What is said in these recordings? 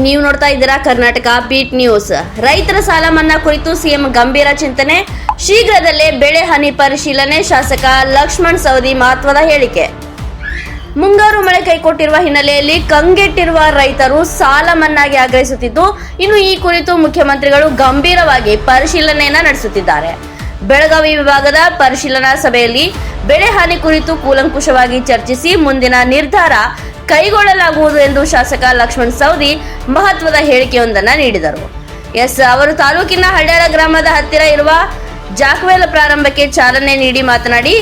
ನೀವು ನೋಡ್ತಾ ಇದ್ದೀರಾ ಕರ್ನಾಟಕ ಬೀಟ್ ನ್ಯೂಸ್. ರೈತರ ಸಾಲ ಮನ್ನಾ ಕುರಿತು ಸಿಎಂ ಗಂಭೀರ ಚಿಂತನೆ, ಶೀಘ್ರದಲ್ಲೇ ಬೆಳೆ ಹಾನಿ ಪರಿಶೀಲನೆ. ಶಾಸಕ ಲಕ್ಷ್ಮಣ್ ಸವದಿ ಮಹತ್ವದ ಹೇಳಿಕೆ. ಮುಂಗಾರು ಮಳೆ ಕೈಕೊಟ್ಟಿರುವ ಹಿನ್ನೆಲೆಯಲ್ಲಿ ಕಂಗೆಟ್ಟಿರುವ ರೈತರು ಸಾಲ ಮನ್ನಾಗೆ ಆಗ್ರಹಿಸುತ್ತಿದ್ದು, ಇನ್ನು ಈ ಕುರಿತು ಮುಖ್ಯಮಂತ್ರಿಗಳು ಗಂಭೀರವಾಗಿ ಪರಿಶೀಲನೆಯನ್ನ ನಡೆಸುತ್ತಿದ್ದಾರೆ. ಬೆಳಗಾವಿ ವಿಭಾಗದ ಪರಿಶೀಲನಾ ಸಭೆಯಲ್ಲಿ ಬೆಳೆ ಹಾನಿ ಕುರಿತು ಕೂಲಂಕುಷವಾಗಿ ಚರ್ಚಿಸಿ ಮುಂದಿನ ನಿರ್ಧಾರ ಕೈಗೊಳ್ಳಲಾಗುವುದು ಎಂದು ಶಾಸಕ ಲಕ್ಷ್ಮಣ್ ಸವದಿ ಮಹತ್ವದ ಹೇಳಿಕೆಯೊಂದನ್ನು ನೀಡಿದರು. ಅವರು ತಾಲೂಕಿನ ಹಳ್ಳ್ಯಾಳ ಗ್ರಾಮದ ಹತ್ತಿರ ಇರುವ ಜಾಕ್ವೆಲ್ ಪ್ರಾರಂಭಕ್ಕೆ ಚಾಲನೆ ನೀಡಿ ಮಾತನಾಡಿ,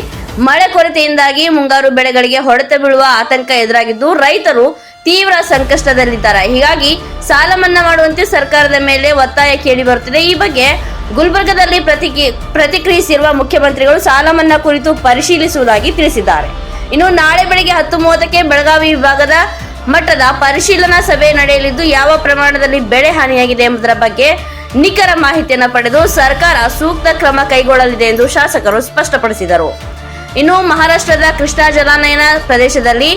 ಮಳೆ ಕೊರತೆಯಿಂದಾಗಿ ಮುಂಗಾರು ಬೆಳೆಗಳಿಗೆ ಹೊಡೆತ ಬೀಳುವ ಆತಂಕ ಎದುರಾಗಿದ್ದು ರೈತರು ತೀವ್ರ ಸಂಕಷ್ಟದಲ್ಲಿದ್ದಾರೆ. ಹೀಗಾಗಿ ಸಾಲ ಮನ್ನಾ ಮಾಡುವಂತೆ ಸರ್ಕಾರದ ಮೇಲೆ ಒತ್ತಾಯ ಕೇಳಿ ಬರುತ್ತಿದೆ. ಈ ಬಗ್ಗೆ ಗುಲ್ಬರ್ಗದಲ್ಲಿ ಪ್ರತಿಕ್ರಿಯಿಸಿರುವ ಮುಖ್ಯಮಂತ್ರಿಗಳು ಸಾಲ ಮನ್ನಾ ಕುರಿತು ಪರಿಶೀಲಿಸುವುದಾಗಿ ತಿಳಿಸಿದ್ದಾರೆ. ಇನ್ನು ನಾಳೆ ಬೆಳಗ್ಗೆ 10:30ಕ್ಕೆ ಬೆಳಗಾವಿ ವಿಭಾಗದ ಮಟ್ಟದ ಪರಿಶೀಲನಾ ಸಭೆ ನಡೆಯಲಿದ್ದು, ಯಾವ ಪ್ರಮಾಣದಲ್ಲಿ ಬೆಳೆ ಹಾನಿಯಾಗಿದೆ ಎಂಬುದರ ಬಗ್ಗೆ ನಿಖರ ಮಾಹಿತಿಯನ್ನು ಪಡೆದು ಸರ್ಕಾರ ಸೂಕ್ತ ಕ್ರಮ ಕೈಗೊಳ್ಳಲಿದೆ ಎಂದು ಶಾಸಕರು ಸ್ಪಷ್ಟಪಡಿಸಿದರು. ಇನ್ನು ಮಹಾರಾಷ್ಟ್ರದ ಕೃಷ್ಣಾ ಜಲಾನಯನ ಪ್ರದೇಶದಲ್ಲಿ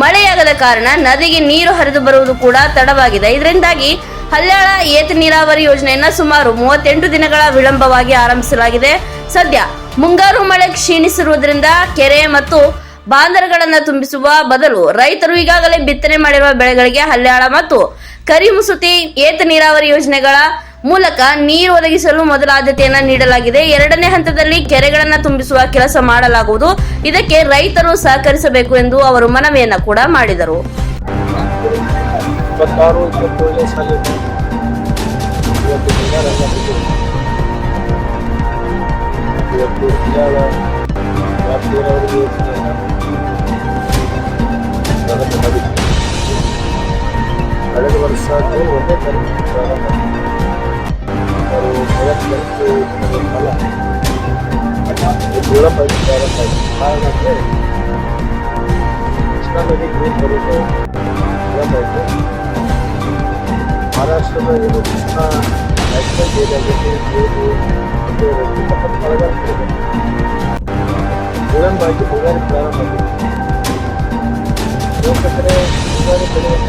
ಮಳೆಯಾಗದ ಕಾರಣ ನದಿಗೆ ನೀರು ಹರಿದು ಬರುವುದು ಕೂಡ ತಡವಾಗಿದೆ. ಇದರಿಂದಾಗಿ ಹಳ್ಳ್ಯಾಳ ಏತ ನೀರಾವರಿ ಯೋಜನೆಯನ್ನ ಸುಮಾರು 38 ದಿನಗಳ ವಿಳಂಬವಾಗಿ ಆರಂಭಿಸಲಾಗಿದೆ. ಸದ್ಯ ಮುಂಗಾರು ಮಳೆ ಕ್ಷೀಣಿಸಿರುವುದರಿಂದ ಕೆರೆ ಮತ್ತು ಬಾಂದರ್ಗಳನ್ನು ತುಂಬಿಸುವ ಬದಲು ರೈತರು ಈಗಾಗಲೇ ಬಿತ್ತನೆ ಮಾಡಿರುವ ಬೆಳೆಗಳಿಗೆ ಹಳ್ಳ್ಯಾಳ ಮತ್ತು ಕರಿಮುಸುತಿ ಏತ ನೀರಾವರಿ ಯೋಜನೆಗಳ ಮೂಲಕ ನೀರು ಒದಗಿಸಲು ಮೊದಲ ಆದ್ಯತೆಯನ್ನ ನೀಡಲಾಗಿದೆ. ಎರಡನೇ ಹಂತದಲ್ಲಿ ಕೆರೆಗಳನ್ನು ತುಂಬಿಸುವ ಕೆಲಸ ಮಾಡಲಾಗುವುದು. ಇದಕ್ಕೆ ರೈತರು ಸಹಕರಿಸಬೇಕು ಎಂದು ಅವರು ಮನವಿಯನ್ನ ಕೂಡ ಮಾಡಿದರು. ಕಳೆದ ವರ್ಷ ಒಂದೇ ತಾರೀಕು ಪ್ರಾರಂಭ 38 ದಿನಗಳ ಕಾಲ ವಿಳಂಬ ಪ್ರಾರಂಭ ಆಯಿತು. ಕಾರಣ ಅಂದರೆ ಕೃಷ್ಣಾ ನದಿಗೆ ನೀರು ಬರೋದು ವಿಳಂಬ ಆಯಿತು. ಮಹಾರಾಷ್ಟ್ರದ ಏನು ಕೃಷ್ಣಾ ನ್ಯಾಷನಲ್ ಏರಿಯಾದಲ್ಲಿ ನೀರು ಮತ್ತು ಮಳೆಗಾಲ ವಿಳಂಬ ಆಗಿ ಮುಂಗಾರು ಪ್ರಾರಂಭ ಆಗಿದೆ. ಯಾಕಂದರೆ ಮುಂಗಾರು ಬೆಳೆಯುವಂಥ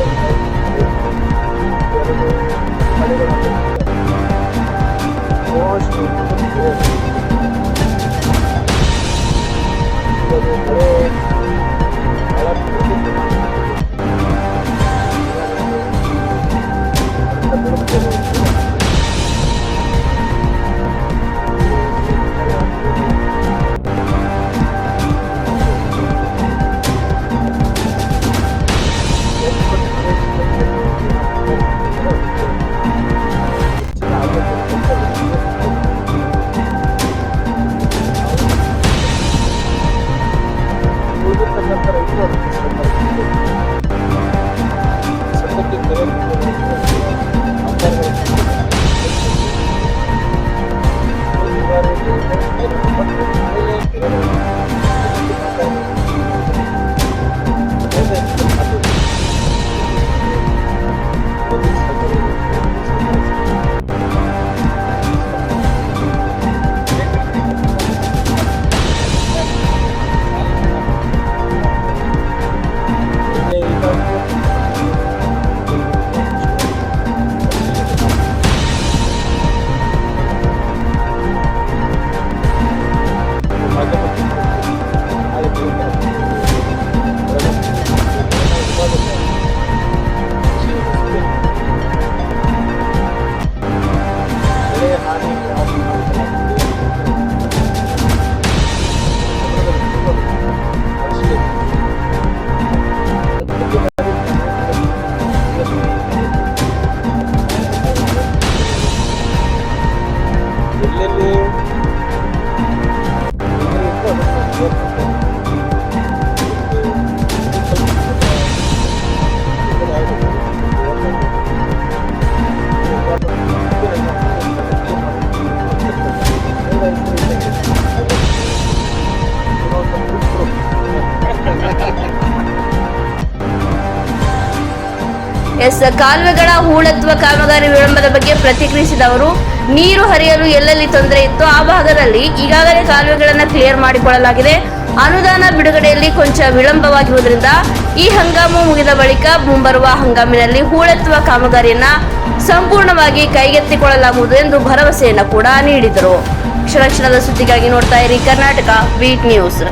ಕಾಲುವೆಗಳ ಹೂಳೆತ್ತುವ ಕಾಮಗಾರಿ ವಿಳಂಬದ ಬಗ್ಗೆ ಪ್ರತಿಕ್ರಿಯಿಸಿದ ಅವರು, ನೀರು ಹರಿಯಲು ಎಲ್ಲೆಲ್ಲಿ ತೊಂದರೆ ಇತ್ತು ಆ ಭಾಗದಲ್ಲಿ ಈಗಾಗಲೇ ಕಾಲುವೆಗಳನ್ನು ಕ್ಲಿಯರ್ ಮಾಡಿಕೊಳ್ಳಲಾಗಿದೆ. ಅನುದಾನ ಬಿಡುಗಡೆಯಲ್ಲಿ ಕೊಂಚ ವಿಳಂಬವಾಗಿರುವುದರಿಂದ ಈ ಹಂಗಾಮು ಮುಗಿದ ಬಳಿಕ ಮುಂಬರುವ ಹಂಗಾಮಿನಲ್ಲಿ ಹೂಳೆತ್ತುವ ಕಾಮಗಾರಿಯನ್ನ ಸಂಪೂರ್ಣವಾಗಿ ಕೈಗೆತ್ತಿಕೊಳ್ಳಲಾಗುವುದು ಎಂದು ಭರವಸೆಯನ್ನು ಕೂಡ ನೀಡಿದರು. ಕ್ಷಣ ಕ್ಷಣದ ಸುದ್ದಿಗಾಗಿ ನೋಡ್ತಾ ಇರಿ ಕರ್ನಾಟಕ ಬೀಟ್ ನ್ಯೂಸ್.